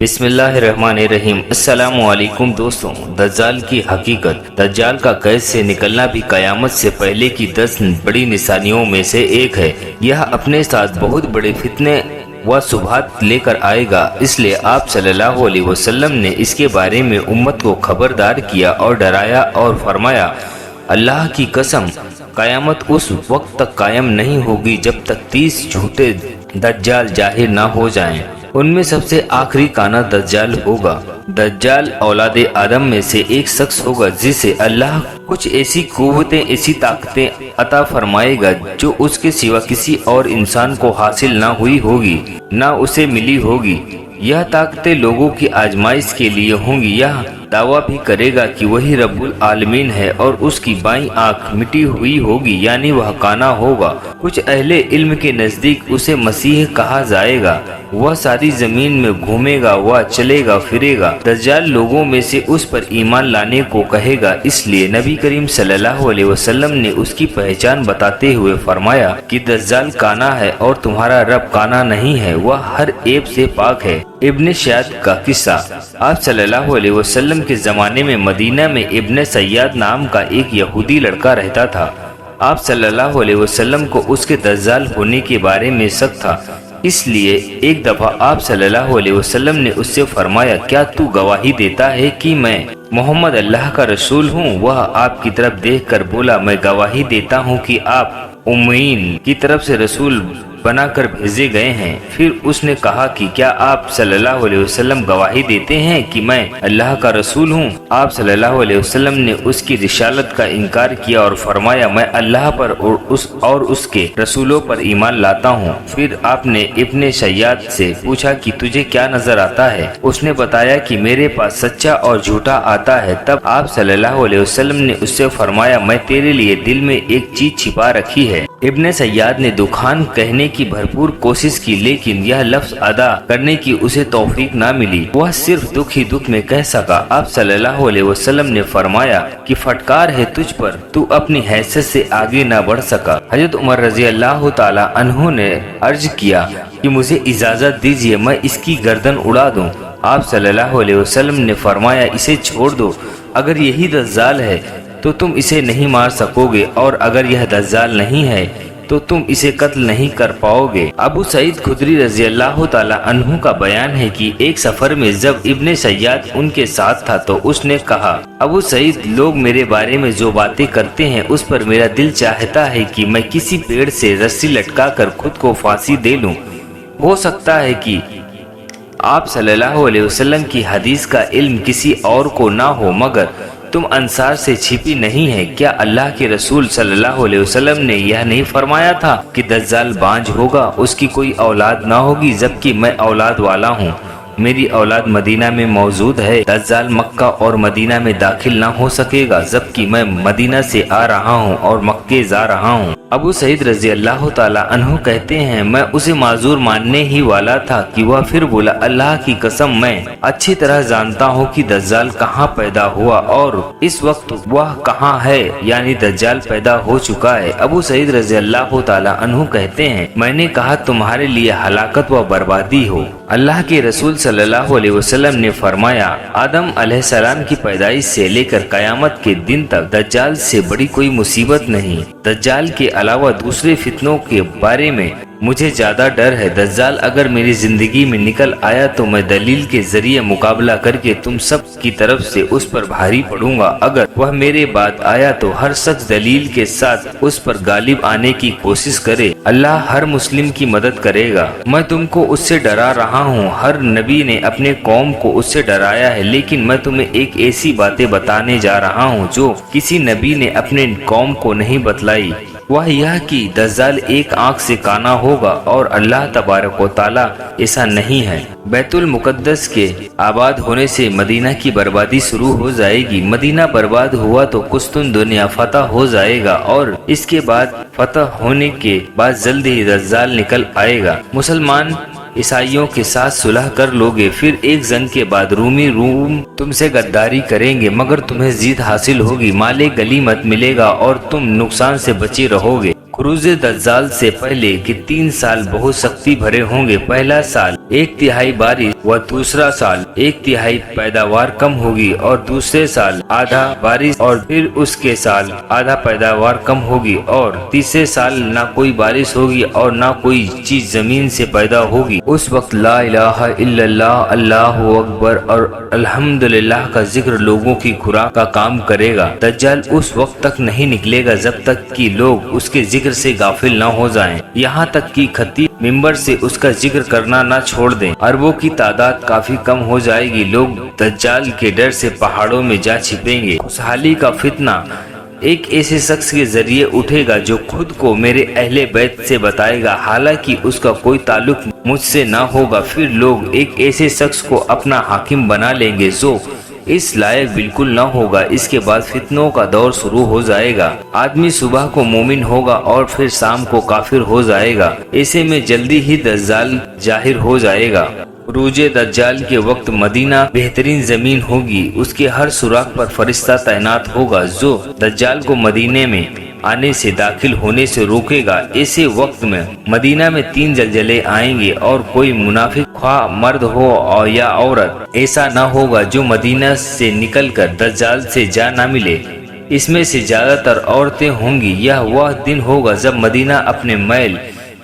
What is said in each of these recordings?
بسم اللہ الرحمن الرحیم۔ السلام علیکم دوستوں، دجال کی حقیقت۔ دجال کا قید سے نکلنا بھی قیامت سے پہلے کی 10 بڑی نشانیوں میں سے ایک ہے۔ یہ اپنے ساتھ بہت بڑے فتنے و شبہات لے کر آئے گا، اس لیے آپ صلی اللہ علیہ وسلم نے اس کے بارے میں امت کو خبردار کیا اور ڈرایا اور فرمایا، اللہ کی قسم قیامت اس وقت تک قائم نہیں ہوگی جب تک 30 جھوٹے دجال ظاہر نہ ہو جائیں۔ ان میں سب سے آخری کانا دجال ہوگا۔ دجال اولاد آدم میں سے ایک شخص ہوگا جسے اللہ کچھ ایسی قوتیں، ایسی طاقتیں عطا فرمائے گا جو اس کے سوا کسی اور انسان کو حاصل نہ ہوئی ہوگی، نہ اسے ملی ہوگی۔ یہ طاقتیں لوگوں کی آزمائش کے لیے ہوں گی۔ یہ دعویٰ بھی کرے گا کہ وہی رب العالمین ہے اور اس کی بائیں آنکھ مٹی ہوئی ہوگی، یعنی وہ کانا ہوگا۔ کچھ اہل علم کے نزدیک اسے مسیح کہا جائے گا۔ وہ ساری زمین میں گھومے گا، وہ چلے گا پھرے گا۔ دجال لوگوں میں سے اس پر ایمان لانے کو کہے گا، اس لیے نبی کریم صلی اللہ علیہ وسلم نے اس کی پہچان بتاتے ہوئے فرمایا کہ دجال کانا ہے اور تمہارا رب کانا نہیں ہے، وہ ہر عیب سے پاک ہے۔ ابن شیاد کا قصہ۔ آپ صلی اللہ علیہ وسلم کے زمانے میں مدینہ میں ابن سیاد نام کا ایک یہودی لڑکا رہتا تھا۔ آپ صلی اللہ علیہ وسلم کو اس کے دجال ہونے کے بارے میں شک تھا، اس لیے ایک دفعہ آپ صلی اللہ علیہ وسلم نے اس سے فرمایا، کیا تو گواہی دیتا ہے کہ میں محمد اللہ کا رسول ہوں؟ وہ آپ کی طرف دیکھ کر بولا، میں گواہی دیتا ہوں کہ آپ امیین کی طرف سے رسول بنا کر بھیجے گئے ہیں۔ پھر اس نے کہا کہ کیا آپ صلی اللہ علیہ وسلم گواہی دیتے ہیں کہ میں اللہ کا رسول ہوں؟ آپ صلی اللہ علیہ وسلم نے اس کی رسالت کا انکار کیا اور فرمایا، میں اللہ پر اور اس کے رسولوں پر ایمان لاتا ہوں۔ پھر آپ نے ابن شیاد سے پوچھا کہ تجھے کیا نظر آتا ہے؟ اس نے بتایا کہ میرے پاس سچا اور جھوٹا آتا ہے۔ تب آپ صلی اللہ علیہ وسلم نے اس سے فرمایا، میں تیرے لیے دل میں ایک چیز چھپا رکھی ہے۔ ابن سیاد نے دکان کہنے کی بھرپور کوشش کی، لیکن یہ لفظ ادا کرنے کی اسے توفیق نہ ملی۔ وہ صرف دکھ ہی دکھ میں کہہ سکا۔ آپ صلی اللہ علیہ وسلم نے فرمایا کہ پھٹکار ہے تجھ پر، تو اپنی حیثیت سے آگے نہ بڑھ سکا۔ حضرت عمر رضی اللہ تعالی عنہ نے عرض کیا کہ مجھے اجازت دیجیے میں اس کی گردن اڑا دوں۔ آپ صلی اللہ علیہ وسلم نے فرمایا، اسے چھوڑ دو، اگر یہی دجال ہے تو تم اسے نہیں مار سکو گے، اور اگر یہ دجال نہیں ہے تو تم اسے قتل نہیں کر پاؤ گے۔ ابو سعید خدری رضی اللہ تعالی عنہ کا بیان ہے کہ ایک سفر میں جب ابن سیاد ان کے ساتھ تھا تو اس نے کہا، ابو سعید، لوگ میرے بارے میں جو باتیں کرتے ہیں اس پر میرا دل چاہتا ہے کہ میں کسی پیڑ سے رسی لٹکا کر خود کو پھانسی دے لوں۔ ہو سکتا ہے کہ آپ صلی اللہ علیہ وسلم کی حدیث کا علم کسی اور کو نہ ہو، مگر تم انصار سے چھپی نہیں ہے۔ کیا اللہ کے رسول صلی اللہ علیہ وسلم نے یہ نہیں فرمایا تھا کہ دجال بانج ہوگا، اس کی کوئی اولاد نہ ہوگی، جبکہ میں اولاد والا ہوں، میری اولاد مدینہ میں موجود ہے۔ دجال مکہ اور مدینہ میں داخل نہ ہو سکے گا، جبکہ میں مدینہ سے آ رہا ہوں اور مکے جا رہا ہوں۔ ابو سعید رضی اللہ تعالی عنہ کہتے ہیں، میں اسے معذور ماننے ہی والا تھا کہ وہ پھر بولا، اللہ کی قسم میں اچھی طرح جانتا ہوں کہ دجال کہاں پیدا ہوا اور اس وقت وہ کہاں ہے، یعنی دجال پیدا ہو چکا ہے۔ ابو سعید رضی اللہ تعالی عنہ کہتے ہیں، میں نے کہا تمہارے لیے ہلاکت و بربادی ہو۔ اللہ کے رسول صلی اللہ علیہ وسلم نے فرمایا، آدم علیہ السلام کی پیدائش سے لے کر قیامت کے دن تک دجال سے بڑی کوئی مصیبت نہیں۔ دجال کے علاوہ دوسرے فتنوں کے بارے میں مجھے زیادہ ڈر ہے۔ دجال اگر میری زندگی میں نکل آیا تو میں دلیل کے ذریعے مقابلہ کر کے تم سب کی طرف سے اس پر بھاری پڑوں گا۔ اگر وہ میرے بعد آیا تو ہر شخص دلیل کے ساتھ اس پر غالب آنے کی کوشش کرے۔ اللہ ہر مسلم کی مدد کرے گا۔ میں تم کو اس سے ڈرا رہا ہوں۔ ہر نبی نے اپنے قوم کو اس سے ڈرایا ہے، لیکن میں تمہیں ایک ایسی باتیں بتانے جا رہا ہوں جو کسی نبی نے اپنے قوم کو نہیں بتلائی۔ وہ یہ کہ دجال ایک آنکھ سے کانا ہوگا اور اللہ تبارک و تعالی ایسا نہیں ہے۔ بیت المقدس کے آباد ہونے سے مدینہ کی بربادی شروع ہو جائے گی۔ مدینہ برباد ہوا تو قسطن دنیا فتح ہو جائے گا، اور اس کے بعد فتح ہونے کے بعد جلد ہی دجال نکل آئے گا۔ مسلمان عیسائیوں کے ساتھ صلح کر لوگے، پھر ایک جنگ کے بعد روم تم سے غداری کریں گے، مگر تمہیں جیت حاصل ہوگی، مال غنیمت ملے گا اور تم نقصان سے بچے رہو گے۔ خروج دجال سے پہلے کہ 3 سال بہت سختی بھرے ہوں گے۔ پہلا سال 1/3 بارش، वह दूसरा साल 1/3 पैदावार कम होगी और दूसरे साल आधा बारिश और फिर उसके साल आधा पैदावार कम होगी और तीसरे साल ना कोई बारिश होगी और ना कोई चीज जमीन से पैदा होगी। उस वक्त ला इलाहा इल्लल्लाह अल्लाहु अकबर और अल्हम्दुलिल्लाह का जिक्र लोगों की खुराक का काम करेगा। दज्जाल उस वक्त तक नहीं निकलेगा जब तक कि लोग उसके जिक्र से गाफिल न हो जाएं, यहाँ तक कि खतीब मिंबर से उसका जिक्र करना न छोड़ दें। अरबों की तादाद काफी कम हो जाएगी। लोग दज्जाल के डर से पहाड़ों में जा छिपेंगे। खुशहाली का फितना एक ऐसे शख्स के जरिए उठेगा जो खुद को मेरे अहले बैत से बताएगा, हालांकि उसका कोई ताल्लुक मुझसे ना होगा। फिर लोग एक ऐसे शख्स को अपना हाकिम बना लेंगे जो इस लायक बिल्कुल न होगा। इसके बाद फितनों का दौर शुरू हो जाएगा। आदमी सुबह को मोमिन होगा और फिर शाम को काफिर हो जाएगा। ऐसे में जल्दी ही दज्जाल जाहिर हो जाएगा। रूजे दज्जाल के वक्त मदीना बेहतरीन जमीन होगी। उसके हर सुराख पर फरिश्ता तैनात होगा जो दज्जाल को मदीने में आने से दाखिल होने से रोकेगा। ऐसे वक्त में मदीना में 3 जलजले आएंगे और कोई मुनाफिक ख्वाह मर्द हो और या औरत ऐसा न होगा जो मदीना से निकलकर दज्जाल से जा न मिले। इसमें से ज्यादातर औरतें होंगी। यह वह दिन होगा जब मदीना अपने मैल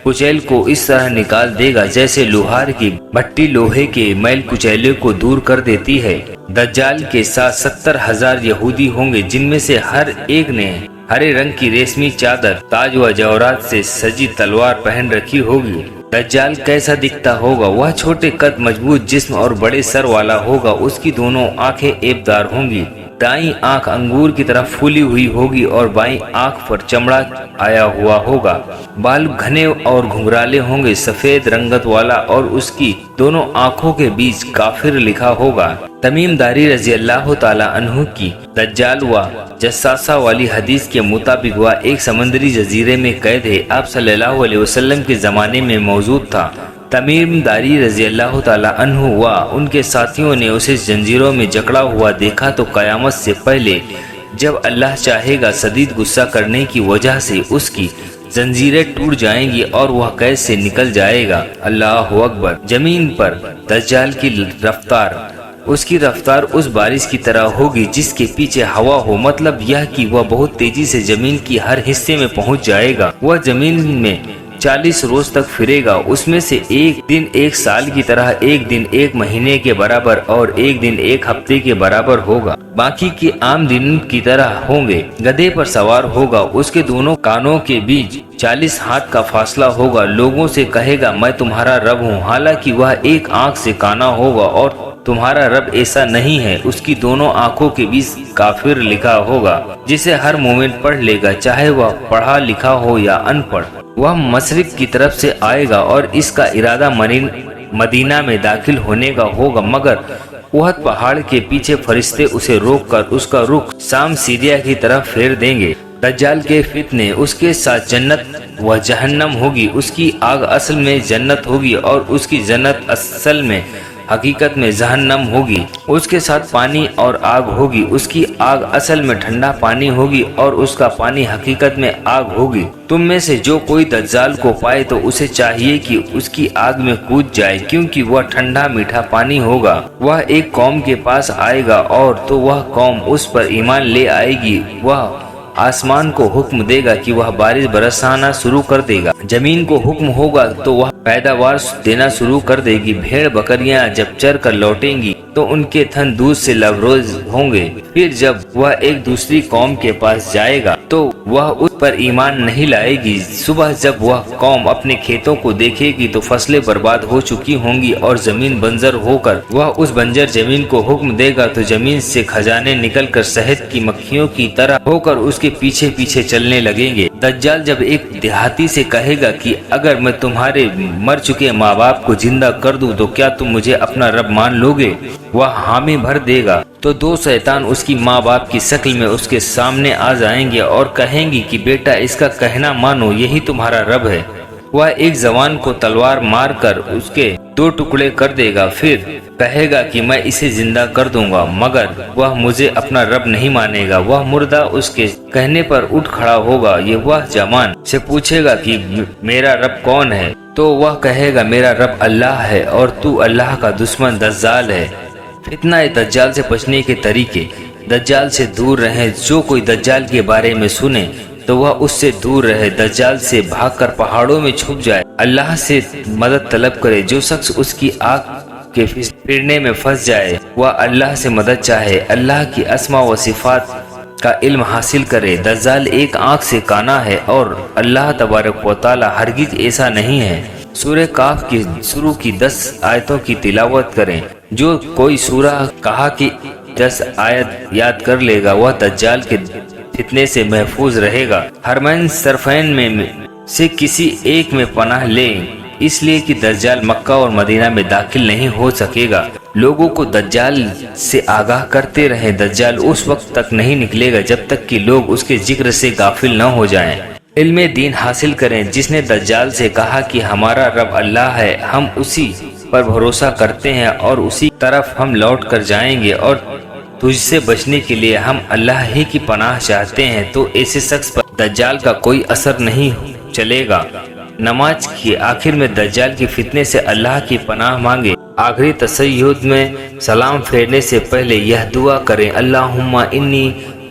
कुचैल को इस तरह निकाल देगा जैसे लोहार की भट्टी लोहे के मैल कुचैले को दूर कर देती है। दज्जाल के साथ 70,000 यहूदी होंगे जिनमें से हर एक ने हरे रंग की रेशमी चादर ताज व जवाहरात से सजी तलवार पहन रखी होगी। दज्जाल कैसा दिखता होगा? वह छोटे कद, मजबूत जिस्म और बड़े सर वाला होगा। उसकी दोनों आंखें ऐबदार होंगी। दाईं आंख अंगूर की तरह फूली हुई होगी और बाईं आंख पर चमड़ा आया हुआ होगा। बाल घने और घुंघराले होंगे, सफेद रंगत वाला, और उसकी दोनों आंखों के बीच काफिर लिखा होगा। तमीम दारी रजी अल्लाह ताला अन्हु की दज्जाल व जस्सासा वाली हदीस के मुताबिक वह एक समंदरी जजीरे में कैद है। आप सल्लल्लाहु अलैहि वसल्लम के जमाने में मौजूद था। तमीम दारी रजी अल्लाह ताला अन्हु व उनके साथियों ने उसे जंजीरों में जकड़ा हुआ देखा तो कयामत से पहले जब अल्लाह चाहेगा शदीद गुस्सा करने की वजह से उसकी जंजीरें टूट जाएंगी और वह कैद से निकल जाएगा। अल्लाह अकबर। जमीन पर दज्जाल की रफ्तार, उसकी रफ्तार उस बारिश की तरह होगी जिसके पीछे हवा हो। मतलब यह कि वह बहुत तेजी से जमीन की हर हिस्से में पहुंच जाएगा। वह जमीन में 40 रोज तक फिरेगा। उसमें से एक दिन 1 साल की तरह, एक दिन 1 महीने के बराबर और एक दिन 1 हफ्ते के बराबर होगा। बाकी के आम दिन की तरह होंगे। गधे पर सवार होगा। उसके दोनों कानों के बीच 40 हाथ का फासला होगा। लोगों से कहेगा मैं तुम्हारा रब हूँ, हालांकि वह एक आंख से काना होगा और तुम्हारा रब ऐसा नहीं है। उसकी दोनों आंखों के बीच काफिर लिखा होगा जिसे हर मोमिन पढ़ लेगा, चाहे वह पढ़ा लिखा हो या अनपढ़। वह मशरिक की तरफ से आएगा और इसका इरादा मदीना में दाखिल होने का होगा, मगर उहद पहाड़ के पीछे फरिश्ते उसे रोककर उसका रुख शाम सीरिया की तरफ फेर देंगे। दज्जाल के फितने, उसके साथ जन्नत व जहन्नम होगी। उसकी आग असल में जन्नत होगी और उसकी जन्नत असल में हकीकत में जहन्नम होगी। उसके साथ पानी और आग होगी। उसकी आग असल में ठंडा पानी होगी और उसका पानी हकीकत में आग होगी। तुम में से जो कोई दज्जाल को पाए तो उसे चाहिए कि उसकी आग में कूद जाए, क्योंकि वह ठंडा मीठा पानी होगा। वह एक कौम के पास आएगा और तो वह कौम उस पर ईमान ले आएगी। वह आसमान को हुक्म देगा कि वह बारिश बरसाना शुरू कर देगा। जमीन को हुक्म होगा तो वह पैदावार देना शुरू कर देगी। भेड़ बकरियां जब चर कर लौटेंगी तो उनके थन दूध से लबरेज होंगे। फिर जब वह एक दूसरी कौम के पास जाएगा तो वह उस पर ईमान नहीं लाएगी। सुबह जब वह कौम अपने खेतों को देखेगी तो फसलें बर्बाद हो चुकी होंगी और जमीन बंजर होकर वह उस बंजर जमीन को हुक्म देगा तो जमीन से खजाने निकलकर शहद की मक्खियों की तरह होकर उसके पीछे पीछे चलने लगेंगे। दज्जाल जब एक देहाती से कहेगा कि अगर मैं तुम्हारे मर चुके माँ बाप को जिंदा कर दूं तो क्या तुम मुझे अपना रब मान लोगे? वह हामी भर देगा तो 2 शैतान उसकी माँ बाप की शक्ल में उसके सामने आ जाएंगे और कहेंगे कि बेटा इसका कहना मानो, यही तुम्हारा रब है। वह एक जवान को तलवार मार कर उसके 2 टुकड़े कर देगा, फिर कहेगा कि मैं इसे जिंदा कर दूंगा, मगर वह मुझे अपना रब नहीं मानेगा। वह मुर्दा उसके कहने पर उठ खड़ा होगा। ये वह जवान से पूछेगा कि मेरा रब कौन है, तो वह कहेगा मेरा रब अल्लाह है और तू अल्लाह का दुश्मन दज्जाल है। फितना दज्जाल से बचने के तरीके। दज्जाल से दूर रहें। जो कोई दज्जाल के बारे में सुने तो वह उससे दूर रहे। दज्जाल से भागकर पहाड़ों में छुप जाए। अल्लाह से मदद तलब करे। जो शख्स उसकी आग के फिरने में फंस जाए वह अल्लाह से मदद चाहे। अल्लाह की अस्मा व सिफात का इल्म हासिल करे। दज्जाल एक आंख से काना है और अल्लाह तबारक व तआला हरगिज ऐसा नहीं है। सूरह काफ की शुरू की 10 आयतों की तिलावत करें। जो कोई सूरह कहा कि 10 आयत याद कर लेगा वह दज्जाल के फितने से महफूज रहेगा। हरमैन सरफैन में से किसी एक में पनाह ले, इसलिए कि दज्जाल मक्का और मदीना में दाखिल नहीं हो सकेगा। लोगों को दज्जाल से आगाह करते रहे। दज्जाल उस वक्त तक नहीं निकलेगा जब तक कि लोग उसके जिक्र से गाफिल न हो जाएं। इल्मे दीन हासिल करें। जिसने दज्जाल से कहा कि हमारा रब अल्लाह है, हम उसी पर भरोसा करते हैं और उसी तरफ हम लौट कर जाएंगे और तुझसे बचने के लिए हम अल्लाह ही की पनाह चाहते हैं, तो ऐसे शख्स पर दज्जाल का कोई असर नहीं चलेगा। नमाज के आखिर में दज्जाल की फितने से अल्लाह की पनाह मांगे। आखिरी तशय्युद में सलाम फेरने से पहले यह दुआ करें, अल्लाहुम्मा इन्नी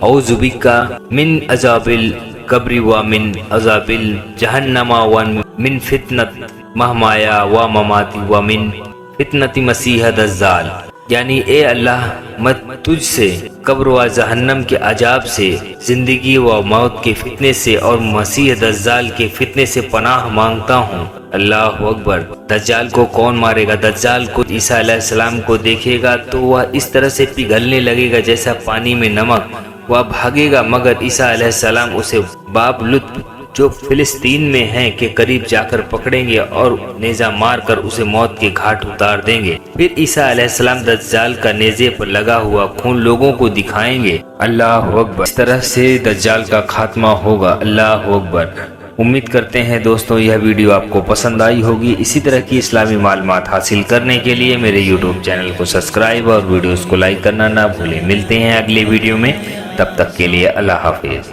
औज़ु बिका मिन अज़ाबिल कब्रि व मिन अज़ाबिल जहन्नमा व मिन फितनत महमाया व ममाती व मिन फितनती मसीह दज्जाल। यानी ए अल्लाह, मैं तुझसे कब्र व जहन्नम के अजाब से, जिंदगी व मौत के फितने से और मसीह दज्जाल के फितने से पनाह मांगता हूँ। अल्लाह अकबर। दज्जाल को कौन मारेगा? दज्जाल को ईसा अलैहिस्सलाम को देखेगा तो वह इस तरह से पिघलने लगेगा जैसा पानी में नमक। वह भागेगा मगर ईसा अलैहिस्सलाम उसे बाब लुत्फ जो फिलिस्तीन में है के करीब जाकर पकड़ेंगे और नेजा मार कर उसे मौत के घाट उतार देंगे। फिर ईसा अलैहिस्सलाम दज्जाल का नेजे पर लगा हुआ खून लोगों को दिखाएंगे। अल्लाह अकबर। इस तरह से दज्जाल का खात्मा होगा। अल्लाह अकबर। उम्मीद करते हैं दोस्तों यह वीडियो आपको पसंद आई होगी। इसी तरह की इस्लामी मालूमात हासिल करने के लिए मेरे यूट्यूब चैनल को सब्सक्राइब और वीडियोस को लाइक करना ना भूलें। मिलते हैं अगले वीडियो में, तब तक के लिए अल्लाह हाफिज।